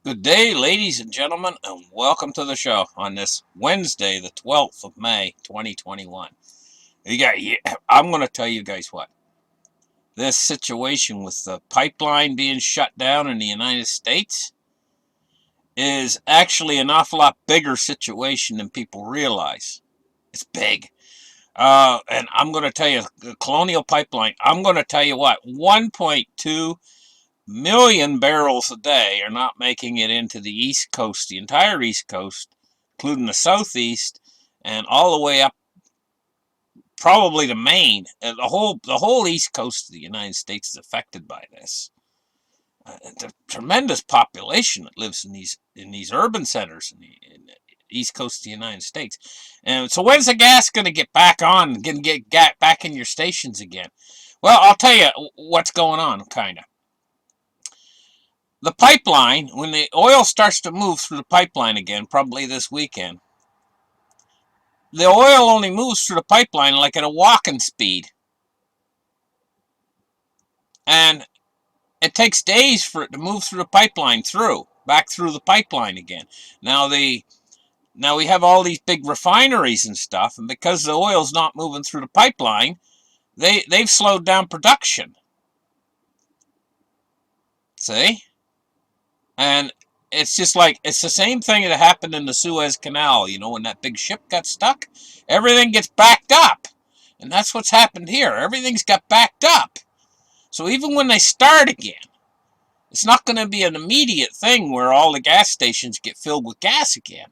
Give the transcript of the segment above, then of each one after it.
Good day, ladies and gentlemen, and welcome to the show on this Wednesday, the 12th of May, 2021. I'm going to tell you guys what. This situation with the pipeline being shut down in the United States is actually an awful lot bigger situation than people realize. It's big. And I'm going to tell you, the Colonial Pipeline, I'm going to tell you what, 1.2 million barrels a day are not making it into the East Coast, the entire East Coast, including the Southeast, and all the way up probably to Maine. The whole East Coast of the United States is affected by this. It's a tremendous population that lives in these urban centers in the East Coast of the United States. And so when's the gas going to get back on, get back in your stations again? Well, I'll tell you what's going on, kind of. The pipeline, when the oil starts to move through the pipeline again, probably this weekend, the oil only moves through the pipeline like at a walking speed. And it takes days for it to move through the pipeline back through the pipeline again. Now we have all these big refineries and stuff, and because the oil's not moving through the pipeline, they've slowed down production. See? And it's just like, it's the same thing that happened in the Suez Canal, when that big ship got stuck. Everything gets backed up. And that's what's happened here. Everything's got backed up. So even when they start again, it's not going to be an immediate thing where all the gas stations get filled with gas again.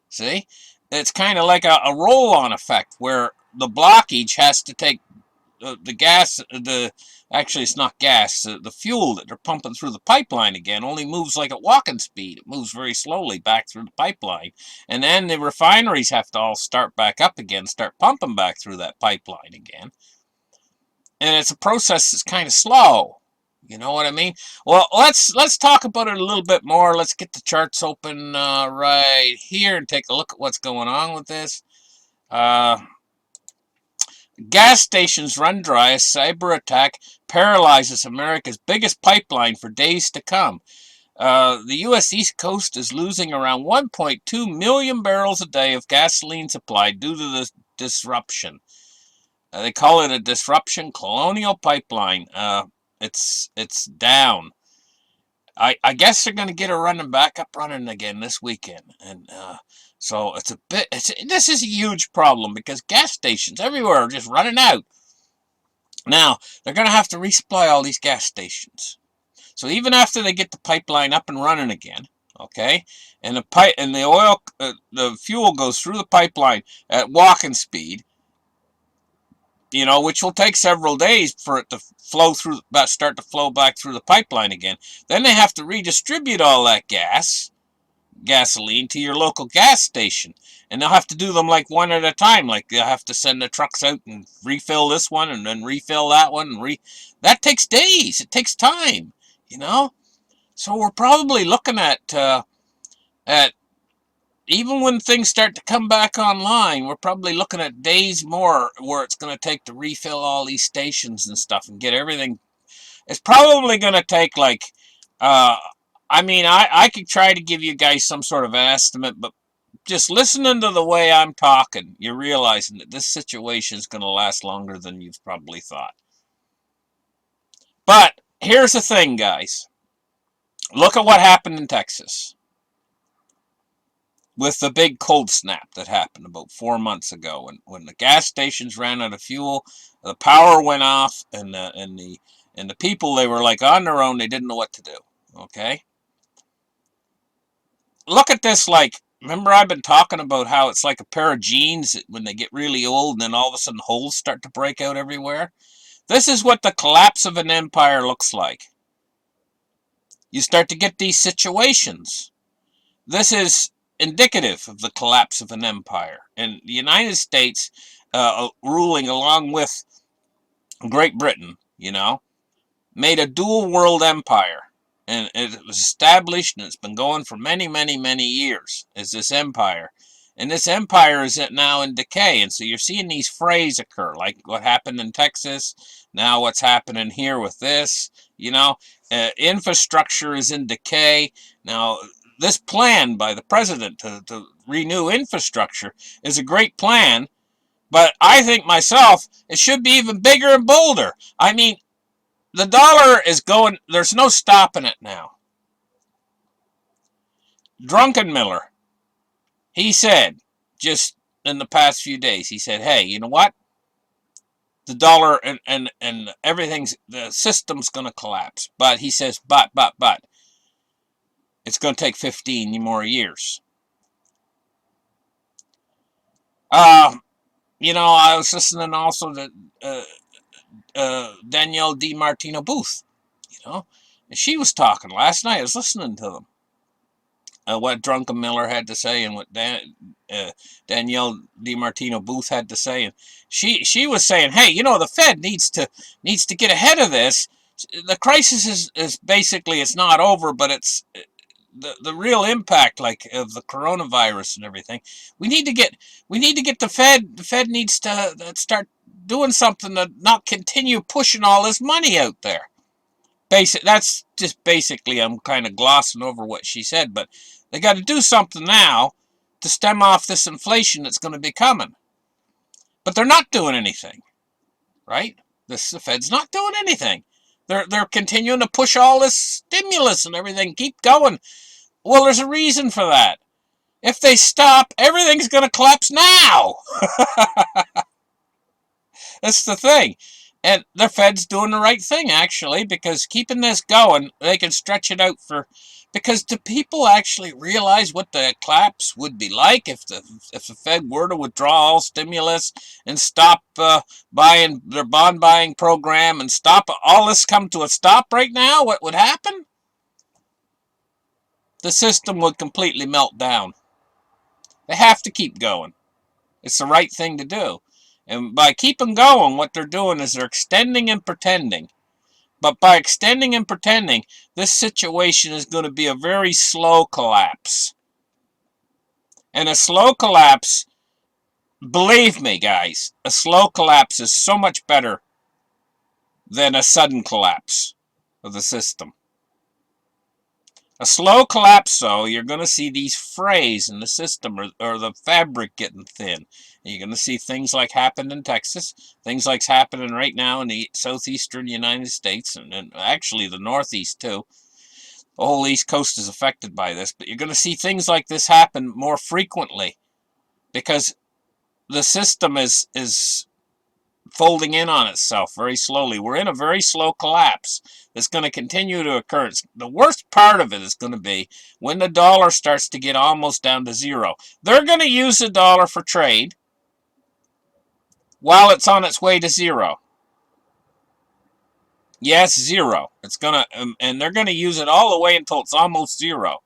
See? It's kind of like a roll-on effect where the blockage has to take the gas, actually it's not gas, the fuel that they're pumping through the pipeline again only moves like at walking speed. It moves very slowly back through the pipeline. And then the refineries have to all start back up again, start pumping back through that pipeline again. And it's a process that's kind of slow. You know what I mean? Well, let's talk about it a little bit more. Let's get the charts open right here and take a look at what's going on with this. Gas stations run dry as cyber attack paralyzes America's biggest pipeline for days to come. The U.S. East Coast is losing around 1.2 million barrels a day of gasoline supply due to this disruption. They call it a disruption. Colonial Pipeline. It's down. I guess they're going to get it back up running again this weekend, and so this is a huge problem because gas stations everywhere are just running out. Now they're going to have to resupply all these gas stations. So even after they get the pipeline up and running again, okay, and the oil, the fuel goes through the pipeline at walking speed, which will take several days for it to start to flow back through the pipeline again. Then they have to redistribute all that gasoline to your local gas station. And they'll have to do them like one at a time. Like they'll have to send the trucks out and refill this one and then refill that one. That takes days. It takes time, So we're probably looking at even when things start to come back online, we're probably looking at days more where it's going to take to refill all these stations and stuff and get everything. It's probably going to take like, I could try to give you guys some sort of an estimate, but just listening to the way I'm talking, you're realizing that this situation is going to last longer than you've probably thought. But here's the thing, guys. Look at what happened in Texas with the big cold snap that happened about 4 months ago, when the gas stations ran out of fuel, the power went off, and the people, they were like on their own. They didn't know what to do. Okay, look at this. Like, remember I've been talking about how it's like a pair of jeans that when they get really old, and then all of a sudden holes start to break out everywhere. This is what the collapse of an empire looks like. You start to get these situations. This is indicative of the collapse of an empire. And the United States, ruling along with Great Britain, made a dual world empire. And it was established, and it's been going for many, many, many years as this empire. And this empire is now in decay. And so you're seeing these frays occur, like what happened in Texas, now what's happening here with this, infrastructure is in decay. Now, this plan by the president to renew infrastructure is a great plan, but I think myself it should be even bigger and bolder. I mean, the dollar is going, there's no stopping it now. Drunken Miller, he said just in the past few days, he said, hey, you know what? The dollar and everything's, the system's going to collapse. But he says, but, it's going to take 15 more years. You know, I was listening also to Danielle DiMartino Booth, you know, and she was talking last night. I was listening to them. What Drunken Miller had to say and what Danielle DiMartino Booth had to say, and she was saying, hey, you know, the Fed needs to get ahead of this. The crisis is basically, it's not over, but it's the real impact, like, of the coronavirus and everything. We need to get the Fed needs to start doing something to not continue pushing all this money out there. That's just basically, I'm kind of glossing over what she said, but they got to do something now to stem off this inflation that's going to be coming. But they're not doing anything, right? The Fed's not doing anything. They're continuing to push all this stimulus and everything. Keep going. Well, there's a reason for that. If they stop, everything's going to collapse now. That's the thing. And the Fed's doing the right thing, actually, because keeping this going, they can stretch it out for... Because do people actually realize what the collapse would be like if the Fed were to withdraw all stimulus and stop buying their bond buying program and stop all this, come to a stop right now? What would happen? The system would completely melt down. They have to keep going. It's the right thing to do. And by keeping going, what they're doing is they're extending and pretending. But by extending and pretending, this situation is going to be a very slow collapse. And a slow collapse, believe me, guys, a slow collapse is so much better than a sudden collapse of the system. A slow collapse, though, you're going to see these frays in the system, or the fabric getting thin. You're going to see things like happened in Texas, things like happening right now in the southeastern United States, and actually the northeast too. The whole East Coast is affected by this, but you're going to see things like this happen more frequently because the system is folding in on itself very slowly. We're in a very slow collapse that's going to continue to occur. The worst part of it is going to be when the dollar starts to get almost down to zero. They're going to use the dollar for trade while it's on its way to zero. Yes, zero. It's going to, and they're going to use it all the way until it's almost zero.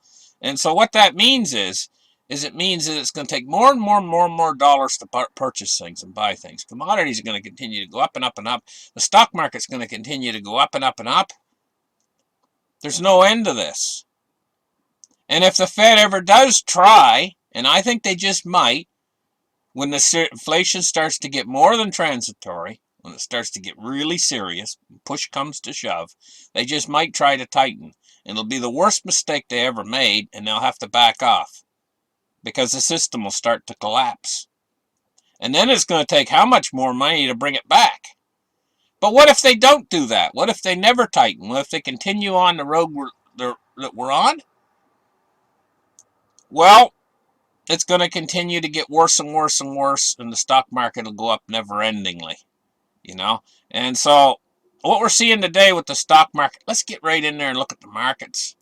And so what that means is it means that it's going to take more and more dollars to purchase things and buy things. Commodities are going to continue to go up and up and up. The stock market's going to continue to go up and up and up. There's no end to this. And if the Fed ever does try, and I think they just might, when the inflation starts to get more than transitory, when it starts to get really serious, push comes to shove, they just might try to tighten. And it'll be the worst mistake they ever made, and they'll have to back off. Because the system will start to collapse. And then it's going to take how much more money to bring it back? But what if they don't do that? What if they never tighten? What if they continue on the road that we're on? Well, it's going to continue to get worse and worse and worse, and the stock market will go up never-endingly. You know? And so, what we're seeing today with the stock market, let's get right in there and look at the markets.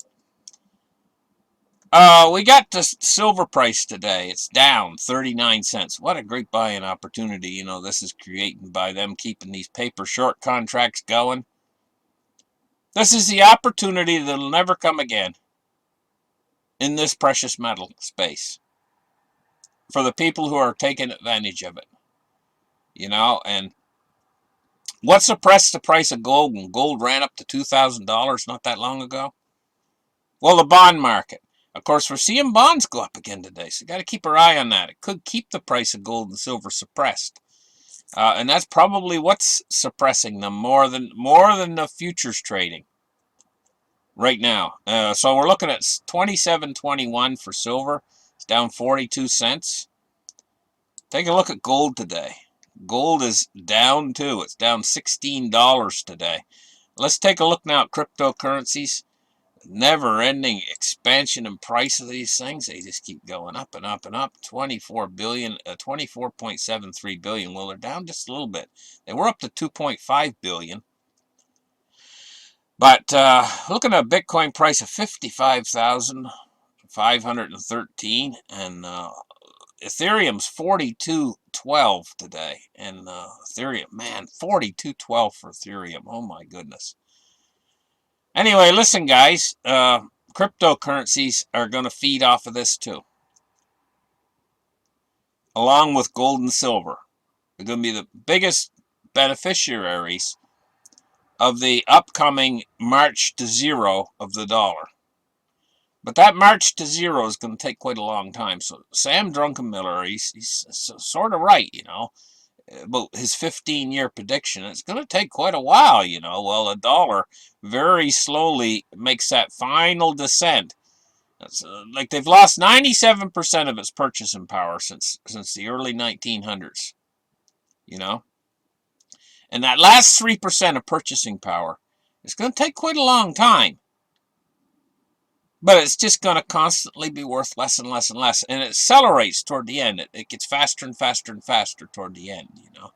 We got the silver price today. It's down 39 cents. What a great buying opportunity, you know, this is creating by them keeping these paper short contracts going. This is the opportunity that'll never come again in this precious metal space for the people who are taking advantage of it. You know, and what suppressed the price of gold when gold ran up to $2,000 not that long ago? Well, the bond market. Of course, we're seeing bonds go up again today, so you got to keep our eye on that. It could keep the price of gold and silver suppressed, and that's probably what's suppressing them more than the futures trading. right now. So we're looking at 27.21 for silver. It's down 42 cents. Take a look at gold today. Gold is down too. It's down $16 today. Let's take a look now at cryptocurrencies. Never-ending expansion in price of these things. They just keep going up and up and up. 24.73 billion. Well, they're down just a little bit. They were up to 2.5 billion. But looking at a Bitcoin price of 55,513, and Ethereum's 42.12 today. And Ethereum, man, 42.12 for Ethereum. Oh my goodness. Anyway, listen, guys. Cryptocurrencies are going to feed off of this too, along with gold and silver. They're going to be the biggest beneficiaries of the upcoming march to zero of the dollar. But that march to zero is going to take quite a long time. So Sam Druckenmiller, he's sort of right, you know, about his 15-year prediction. It's going to take quite a while, you know. Well, the dollar very slowly makes that final descent. It's, like they've lost 97% of its purchasing power since the early 1900s, you know. And that last 3% of purchasing power is going to take quite a long time. But it's just going to constantly be worth less and less and less. And it accelerates toward the end. It gets faster and faster and faster toward the end, you know.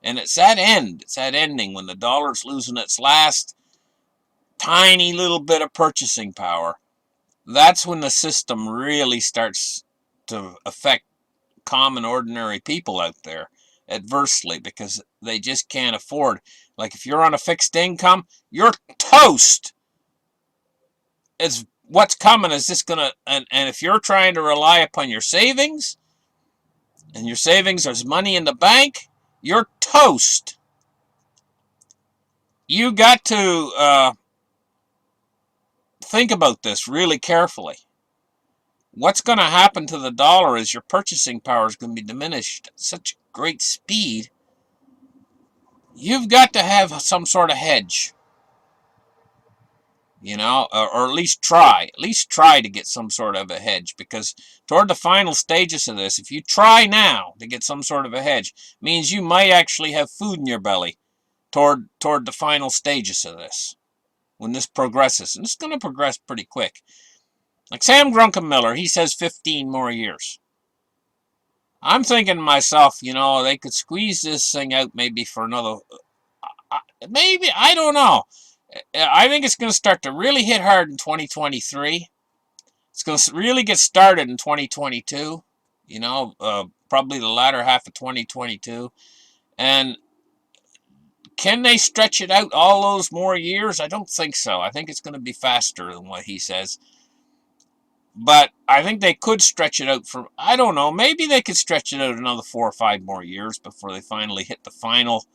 And it's that end, it's that ending when the dollar's losing its last tiny little bit of purchasing power. That's when the system really starts to affect common, ordinary people out there adversely, because they just can't afford. Like if you're on a fixed income, you're toast. It's what's coming is just gonna, and if you're trying to rely upon your savings, and your savings is money in the bank, you're toast. You got to think about this really carefully. What's going to happen to the dollar is your purchasing power is going to be diminished at such great speed. You've got to have some sort of hedge, you know, or at least try to get some sort of a hedge, because toward the final stages of this, if you try now to get some sort of a hedge, means you might actually have food in your belly toward the final stages of this, when this progresses. And it's going to progress pretty quick. Like Sam Druckenmiller, he says 15 more years. I'm thinking to myself, you know, they could squeeze this thing out maybe for another, maybe, I don't know. I think it's going to start to really hit hard in 2023. It's going to really get started in 2022, you know, probably the latter half of 2022. And can they stretch it out all those more years? I don't think so. I think it's going to be faster than what he says. But I think they could stretch it out for, I don't know, maybe they could stretch it out another 4 or 5 more years before they finally hit the final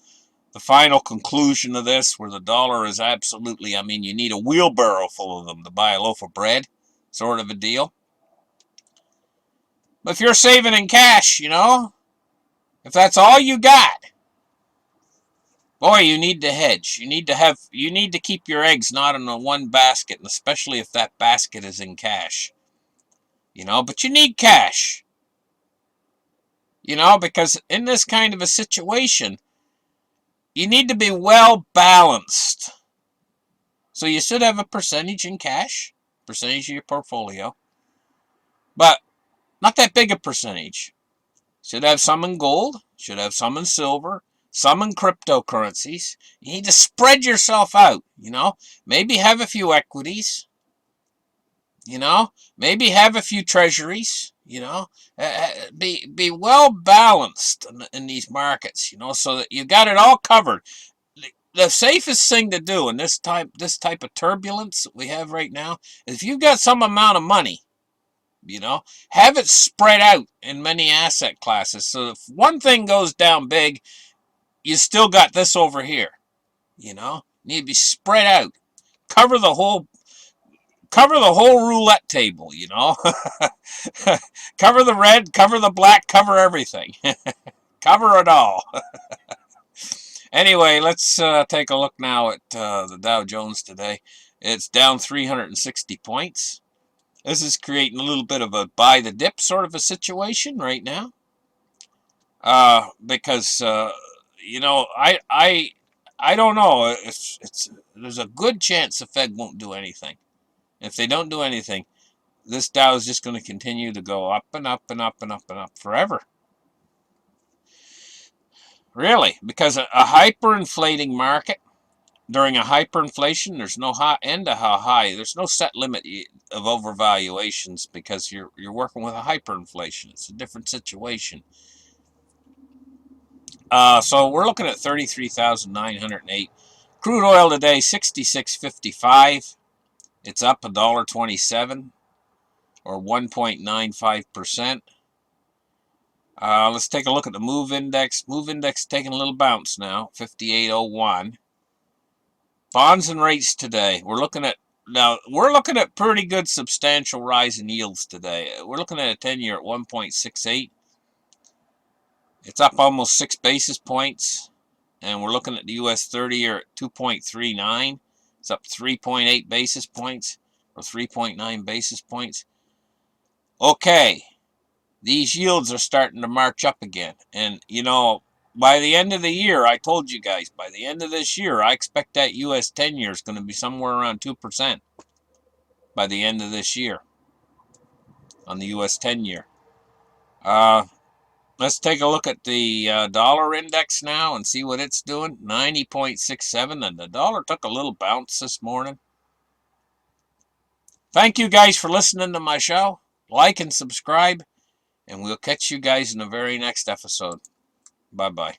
conclusion of this, where the dollar is absolutely, I mean, you need a wheelbarrow full of them to buy a loaf of bread, sort of a deal. But if you're saving in cash, you know, if that's all you got, boy, you need to hedge. You need to keep your eggs not in one basket, and especially if that basket is in cash. You know, but you need cash. You know, because in this kind of a situation, you need to be well balanced. So you should have a percentage in cash, percentage of your portfolio, but not that big a percentage. Should have some in gold, should have some in silver, some in cryptocurrencies. You need to spread yourself out, you know. Maybe have a few equities, you know. Maybe have a few treasuries, you know. Be well balanced in these markets, you know, so that you got it all covered. The safest thing to do in this type of turbulence that we have right now is, if you've got some amount of money, you know, have it spread out in many asset classes. So if one thing goes down big, you still got this over here, you know. You need to be spread out. Cover the whole roulette table, you know. Cover the red, cover the black, cover everything. Cover it all. Anyway, let's take a look now at the Dow Jones today. It's down 360 points. This is creating a little bit of a buy the dip sort of a situation right now. Because you know, I don't know. There's a good chance the Fed won't do anything. If they don't do anything, this Dow is just going to continue to go up and up and up and up and up forever. Really, because a hyperinflating market during a hyperinflation, there's no end to how high. There's no set limit of overvaluations because you're working with a hyperinflation. It's a different situation. So we're looking at 33,908. Crude oil today, 66.55. It's up $1.27 or 1.95%. Let's take a look at the move index. Move index taking a little bounce now, 58.01. Bonds and rates today. We're looking at pretty good substantial rise in yields today. We're looking at a 10-year at 1.68. It's up almost 6 basis points. And we're looking at the US 30-year at 2.39. It's up 3.8 basis points or 3.9 basis points. Okay, these yields are starting to march up again. And, you know, by the end of the year, I told you guys, by the end of this year, I expect that US 10-year is going to be somewhere around 2% by the end of this year on the US 10-year. Let's take a look at the dollar index now and see what it's doing. 90.67, and the dollar took a little bounce this morning. Thank you guys for listening to my show. Like and subscribe, and we'll catch you guys in the very next episode. Bye-bye.